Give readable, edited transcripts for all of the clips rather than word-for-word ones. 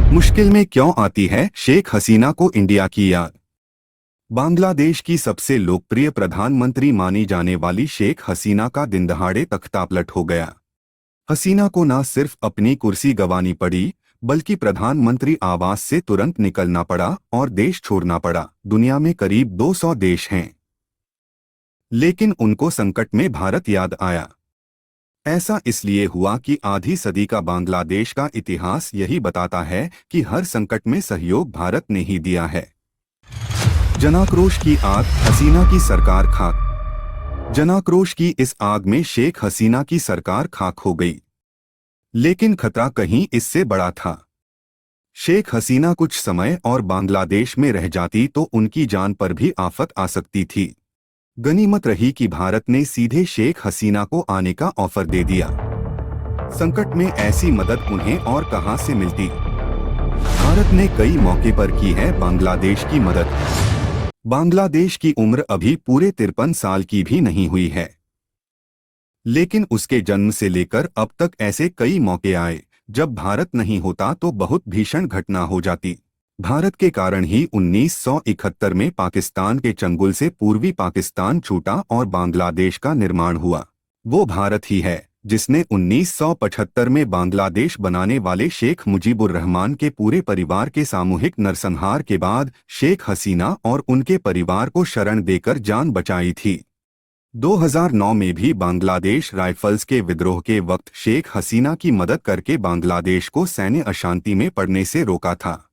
मुश्किल में क्यों आती है शेख हसीना को इंडिया की याद। बांग्लादेश की सबसे लोकप्रिय प्रधानमंत्री मानी जाने वाली शेख हसीना का दिनदहाड़े तख्तापलट हो गया। हसीना को न सिर्फ अपनी कुर्सी गंवानी पड़ी, बल्कि प्रधानमंत्री आवास से तुरंत निकलना पड़ा और देश छोड़ना पड़ा। दुनिया में करीब 200 देश हैं, लेकिन उनको संकट में भारत याद आया। ऐसा इसलिए हुआ कि आधी सदी का बांग्लादेश का इतिहास यही बताता है कि हर संकट में सहयोग भारत ने ही दिया है। जनाक्रोश की आग, हसीना की सरकार खाक। जनाक्रोश की इस आग में शेख हसीना की सरकार खाक हो गई, लेकिन खतरा कहीं इससे बड़ा था। शेख हसीना कुछ समय और बांग्लादेश में रह जाती तो उनकी जान पर भी आफत आ सकती थी। गनीमत रही कि भारत ने सीधे शेख हसीना को आने का ऑफर दे दिया। संकट में ऐसी मदद उन्हें और कहां से मिलती। भारत ने कई मौके पर की है बांग्लादेश की मदद। बांग्लादेश की उम्र अभी पूरे 53 साल की भी नहीं हुई है, लेकिन उसके जन्म से लेकर अब तक ऐसे कई मौके आए जब भारत नहीं होता तो बहुत भीषण घटना हो जाती। भारत के कारण ही 1971 में पाकिस्तान के चंगुल से पूर्वी पाकिस्तान छूटा और बांग्लादेश का निर्माण हुआ। वो भारत ही है जिसने 1975 में बांग्लादेश बनाने वाले शेख मुजीबुर रहमान के पूरे परिवार के सामूहिक नरसंहार के बाद शेख हसीना और उनके परिवार को शरण देकर जान बचाई थी। 2009 में भी बांग्लादेश राइफल्स के विद्रोह के वक्त शेख हसीना की मदद करके बांग्लादेश को सैन्य अशांति में पड़ने से रोका था।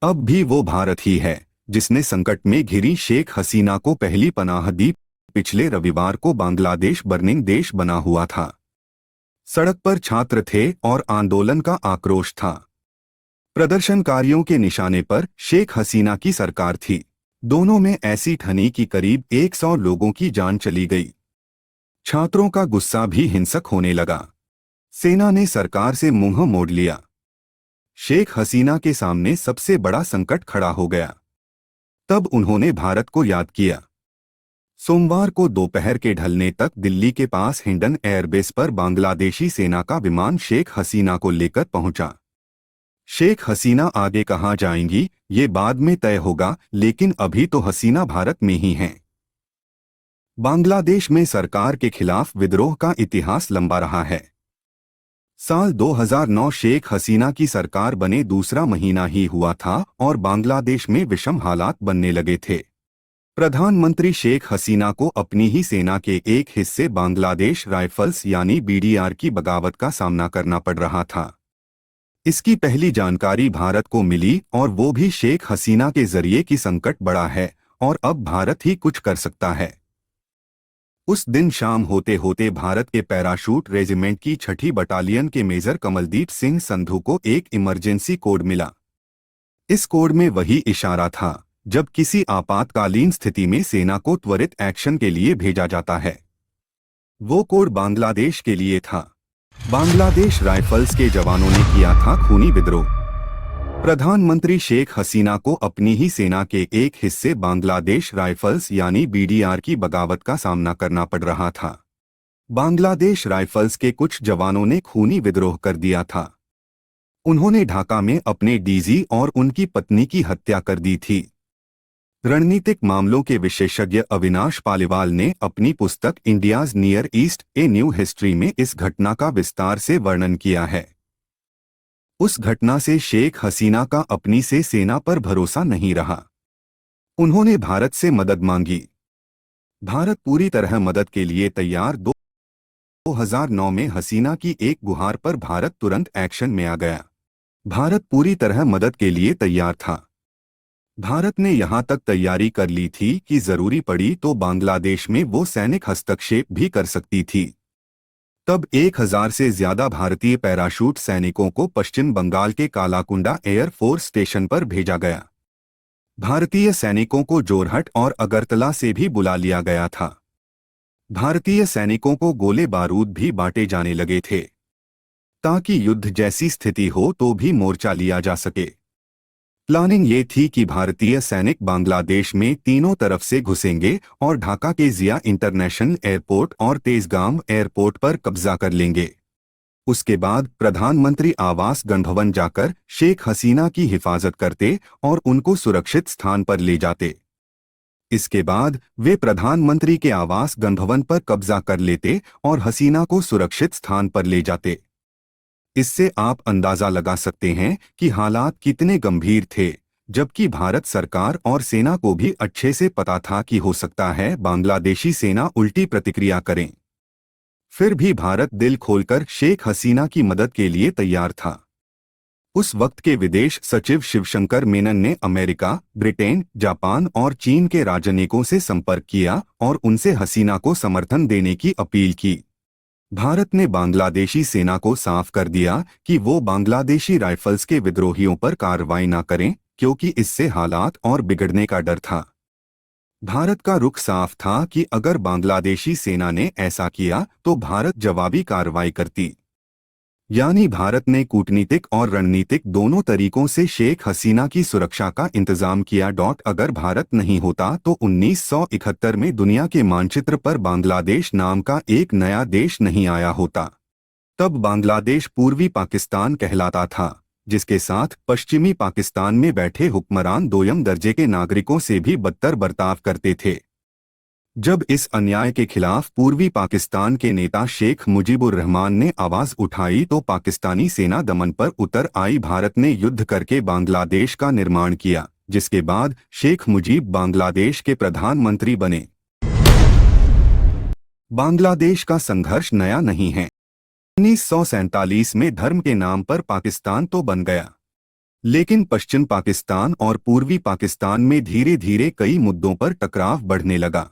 अब भी वो भारत ही है जिसने संकट में घिरी शेख हसीना को पहली पनाह दी। पिछले रविवार को बांग्लादेश बर्निंग देश बना हुआ था। सड़क पर छात्र थे और आंदोलन का आक्रोश था। प्रदर्शनकारियों के निशाने पर शेख हसीना की सरकार थी। दोनों में ऐसी ठनी कि करीब 100 लोगों की जान चली गई। छात्रों का गुस्सा भी हिंसक होने लगा। सेना ने सरकार से मुंह मोड़ लिया। शेख हसीना के सामने सबसे बड़ा संकट खड़ा हो गया। तब उन्होंने भारत को याद किया। सोमवार को दोपहर के ढलने तक दिल्ली के पास हिंडन एयरबेस पर बांग्लादेशी सेना का विमान शेख हसीना को लेकर पहुंचा। शेख हसीना आगे कहां जाएंगी ये बाद में तय होगा, लेकिन अभी तो हसीना भारत में ही हैं। बांग्लादेश में सरकार के खिलाफ विद्रोह का इतिहास लंबा रहा है। साल 2009 शेख हसीना की सरकार बने दूसरा महीना ही हुआ था और बांग्लादेश में विषम हालात बनने लगे थे। प्रधानमंत्री शेख हसीना को अपनी ही सेना के एक हिस्से बांग्लादेश राइफल्स यानी बीडीआर की बगावत का सामना करना पड़ रहा था। इसकी पहली जानकारी भारत को मिली और वो भी शेख हसीना के जरिए कि संकट बड़ा है और अब भारत ही कुछ कर सकता है। उस दिन शाम होते होते भारत के पैराशूट रेजिमेंट की 6ठी बटालियन के मेजर कमलदीप सिंह संधू को एक इमरजेंसी कोड मिला। इस कोड में वही इशारा था जब किसी आपातकालीन स्थिति में सेना को त्वरित एक्शन के लिए भेजा जाता है। वो कोड बांग्लादेश के लिए था। बांग्लादेश राइफल्स के जवानों ने किया था खूनी विद्रोह। प्रधानमंत्री शेख हसीना को अपनी ही सेना के एक हिस्से बांग्लादेश राइफल्स यानी बीडीआर की बगावत का सामना करना पड़ रहा था। बांग्लादेश राइफल्स के कुछ जवानों ने खूनी विद्रोह कर दिया था। उन्होंने ढाका में अपने डीजी और उनकी पत्नी की हत्या कर दी थी। रणनीतिक मामलों के विशेषज्ञ अविनाश पालीवाल ने अपनी पुस्तक India's near east a new history में इस घटना का विस्तार से वर्णन किया है। उस घटना से शेख हसीना का अपनी से सेना पर भरोसा नहीं रहा। उन्होंने भारत से मदद मांगी। भारत पूरी तरह मदद के लिए तैयार। 2009 में हसीना की एक गुहार पर भारत तुरंत एक्शन में आ गया। भारत पूरी तरह मदद के लिए तैयार था। भारत ने यहां तक तैयारी कर ली थी कि जरूरी पड़ी तो बांग्लादेश में वो सैनिक हस्तक्षेप भी कर सकती थी। तब 1000 से ज्यादा भारतीय पैराशूट सैनिकों को पश्चिम बंगाल के कालाकुंडा एयरफोर्स स्टेशन पर भेजा गया। भारतीय सैनिकों को जोरहट और अगरतला से भी बुला लिया गया था। भारतीय सैनिकों को गोले बारूद भी बांटे जाने लगे थे ताकि युद्ध जैसी स्थिति हो तो भी मोर्चा लिया जा सके। प्लानिंग ये थी कि भारतीय सैनिक बांग्लादेश में तीनों तरफ से घुसेंगे और ढाका के जिया इंटरनेशनल एयरपोर्ट और तेजगाम एयरपोर्ट पर कब्जा कर लेंगे। उसके बाद प्रधानमंत्री आवास गणभवन जाकर शेख हसीना की हिफाजत करते और उनको सुरक्षित स्थान पर ले जाते। इसके बाद वे प्रधानमंत्री के आवास गणभवन पर कब्जा कर लेते और हसीना को सुरक्षित स्थान पर ले जाते। इससे आप अंदाजा लगा सकते हैं कि हालात कितने गंभीर थे, जबकि भारत सरकार और सेना को भी अच्छे से पता था कि हो सकता है बांग्लादेशी सेना उल्टी प्रतिक्रिया करें। फिर भी भारत दिल खोलकर शेख हसीना की मदद के लिए तैयार था। उस वक्त के विदेश सचिव शिवशंकर मेनन ने अमेरिका, ब्रिटेन, जापान और चीन के राजनयिकों से संपर्क किया और उनसे हसीना को समर्थन देने की अपील की। भारत ने बांग्लादेशी सेना को साफ कर दिया कि वो बांग्लादेशी राइफल्स के विद्रोहियों पर कार्रवाई न करें, क्योंकि इससे हालात और बिगड़ने का डर था। भारत का रुख साफ था कि अगर बांग्लादेशी सेना ने ऐसा किया तो भारत जवाबी कार्रवाई करती। यानी भारत ने कूटनीतिक और रणनीतिक दोनों तरीकों से शेख हसीना की सुरक्षा का इंतजाम किया। अगर भारत नहीं होता तो 1971 में दुनिया के मानचित्र पर बांग्लादेश नाम का एक नया देश नहीं आया होता। तब बांग्लादेश पूर्वी पाकिस्तान कहलाता था, जिसके साथ पश्चिमी पाकिस्तान में बैठे हुक्मरान दोयम दर्जे के नागरिकों से भी बदतर बर्ताव करते थे। जब इस अन्याय के खिलाफ पूर्वी पाकिस्तान के नेता शेख मुजीबुर रहमान ने आवाज उठाई तो पाकिस्तानी सेना दमन पर उतर आई। भारत ने युद्ध करके बांग्लादेश का निर्माण किया, जिसके बाद शेख मुजीब बांग्लादेश के प्रधानमंत्री बने। बांग्लादेश का संघर्ष नया नहीं है। 1947 में धर्म के नाम पर पाकिस्तान तो बन गया, लेकिन पश्चिम पाकिस्तान और पूर्वी पाकिस्तान में धीरे धीरे कई मुद्दों पर टकराव बढ़ने लगा।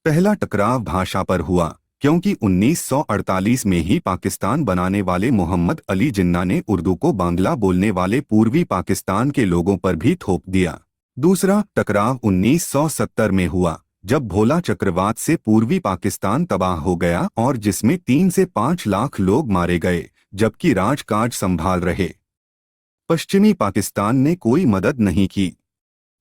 पहला टकराव भाषा पर हुआ, क्योंकि 1948 में ही पाकिस्तान बनाने वाले मोहम्मद अली जिन्ना ने उर्दू को बांग्ला बोलने वाले पूर्वी पाकिस्तान के लोगों पर भी थोप दिया। दूसरा टकराव 1970 में हुआ, जब भोला चक्रवात से पूर्वी पाकिस्तान तबाह हो गया और जिसमें 3 से 5 लाख लोग मारे गए, जबकि राजकाज संभाल रहे पश्चिमी पाकिस्तान ने कोई मदद नहीं की।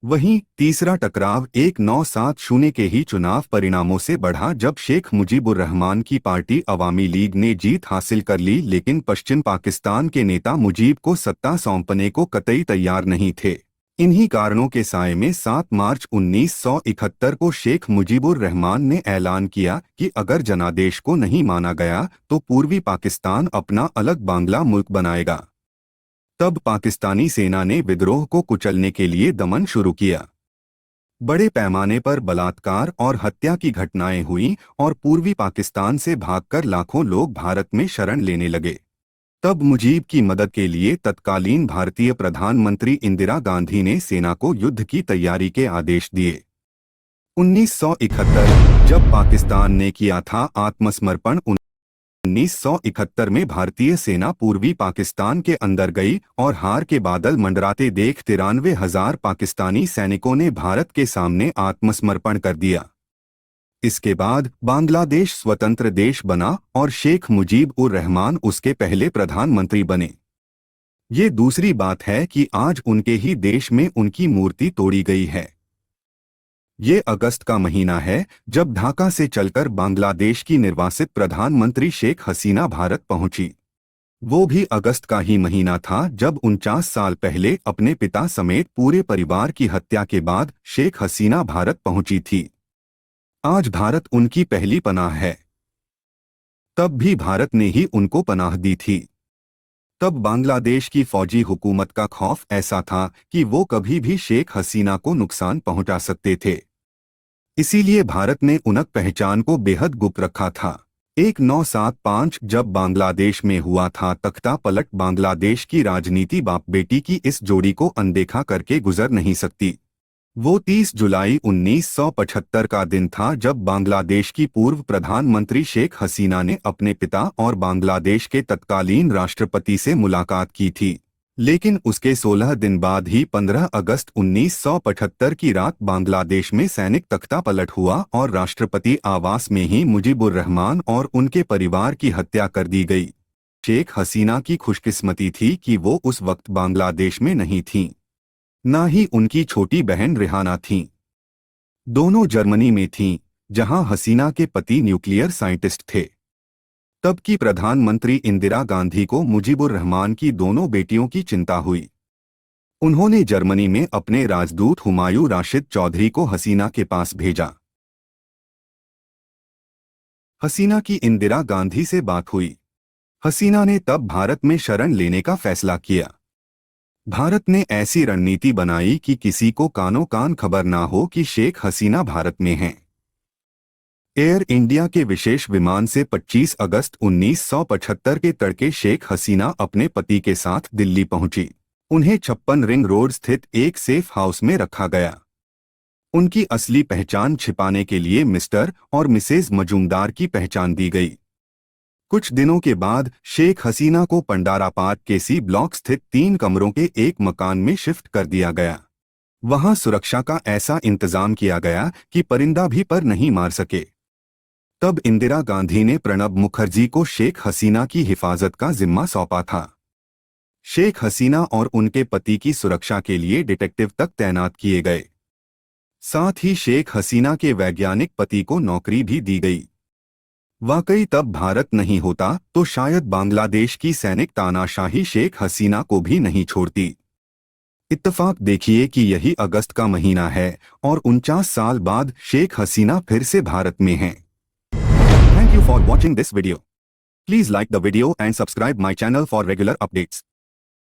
वहीं तीसरा टकराव 1970 के ही चुनाव परिणामों से बढ़ा, जब शेख मुजीबुर रहमान की पार्टी अवामी लीग ने जीत हासिल कर ली, लेकिन पश्चिम पाकिस्तान के नेता मुजीब को सत्ता सौंपने को कतई तैयार नहीं थे। इन्हीं कारणों के साए में 7 मार्च 1971 को शेख मुजीबुर रहमान ने ऐलान किया कि अगर जनादेश को नहीं माना गया तो पूर्वी पाकिस्तान अपना अलग बांग्ला मुल्क बनाएगा। तब पाकिस्तानी सेना ने विद्रोह को कुचलने के लिए दमन शुरू किया। बड़े पैमाने पर बलात्कार और हत्या की घटनाएं हुई और पूर्वी पाकिस्तान से भागकर लाखों लोग भारत में शरण लेने लगे। तब मुजीब की मदद के लिए तत्कालीन भारतीय प्रधानमंत्री इंदिरा गांधी ने सेना को युद्ध की तैयारी के आदेश दिए। 1971 जब पाकिस्तान ने किया था आत्मसमर्पण, 1971 में भारतीय सेना पूर्वी पाकिस्तान के अंदर गई और हार के बादल मंडराते देख 93,000 पाकिस्तानी सैनिकों ने भारत के सामने आत्मसमर्पण कर दिया। इसके बाद बांग्लादेश स्वतंत्र देश बना और शेख मुजीब उर रहमान उसके पहले प्रधानमंत्री बने। ये दूसरी बात है कि आज उनके ही देश में उनकी मूर्ति तोड़ी गई है। ये अगस्त का महीना है जब ढाका से चलकर बांग्लादेश की निर्वासित प्रधानमंत्री शेख हसीना भारत पहुंची। वो भी अगस्त का ही महीना था जब 49 साल पहले अपने पिता समेत पूरे परिवार की हत्या के बाद शेख हसीना भारत पहुंची थी। आज भारत उनकी पहली पनाह है। तब भी भारत ने ही उनको पनाह दी थी। तब बांग्लादेश की फौजी हुकूमत का खौफ ऐसा था कि वो कभी भी शेख हसीना को नुकसान पहुंचा सकते थे। इसीलिए भारत ने उनक पहचान को बेहद गुप्त रखा था। 1975 जब बांग्लादेश में हुआ था तख्ता पलट, बांग्लादेश की राजनीति बाप बेटी की इस जोड़ी को अनदेखा करके गुजर नहीं सकती। वो 30 जुलाई 1975 का दिन था जब बांग्लादेश की पूर्व प्रधानमंत्री शेख हसीना ने अपने पिता और बांग्लादेश के तत्कालीन राष्ट्रपति से मुलाकात की थी। लेकिन उसके 16 दिन बाद ही 15 अगस्त 1975 की रात बांग्लादेश में सैनिक तख्ता पलट हुआ और राष्ट्रपति आवास में ही मुजीबुर रहमान और उनके परिवार की हत्या कर दी गई। शेख हसीना की खुशकिस्मती थी कि वो उस वक्त बांग्लादेश में नहीं थीं, ना ही उनकी छोटी बहन रिहाना थीं। दोनों जर्मनी में थीं, जहां हसीना के पति न्यूक्लियर साइंटिस्ट थे। तब की प्रधानमंत्री इंदिरा गांधी को मुजीबुर रहमान की दोनों बेटियों की चिंता हुई। उन्होंने जर्मनी में अपने राजदूत हुमायूं राशिद चौधरी को हसीना के पास भेजा। हसीना की इंदिरा गांधी से बात हुई। हसीना ने तब भारत में शरण लेने का फैसला किया। भारत ने ऐसी रणनीति बनाई कि किसी को कानो कान खबर ना हो कि शेख हसीना भारत में हैं। एयर इंडिया के विशेष विमान से 25 अगस्त 1975 के तड़के शेख हसीना अपने पति के साथ दिल्ली पहुंची। उन्हें 56 रिंग रोड स्थित एक सेफ हाउस में रखा गया। उनकी असली पहचान छिपाने के लिए मिस्टर और मिसेज मजूमदार की पहचान दी गई। कुछ दिनों के बाद शेख हसीना को पंडारा पार्क के सी ब्लॉक स्थित 3 कमरों के एक मकान में शिफ्ट कर दिया गया। वहां सुरक्षा का ऐसा इंतजाम किया गया कि परिंदा भी पर नहीं मार सके। तब इंदिरा गांधी ने प्रणब मुखर्जी को शेख हसीना की हिफाजत का जिम्मा सौंपा था। शेख हसीना और उनके पति की सुरक्षा के लिए डिटेक्टिव तक तैनात किए गए। साथ ही शेख हसीना के वैज्ञानिक पति को नौकरी भी दी गई। वाकई तब भारत नहीं होता तो शायद बांग्लादेश की सैनिक तानाशाही शेख हसीना को भी नहीं छोड़ती। इत्तेफाक देखिए कि यही अगस्त का महीना है और 49 साल बाद शेख हसीना फिर से भारत में हैं। Thank you for watching this video. Please like the video and subscribe my channel for regular updates.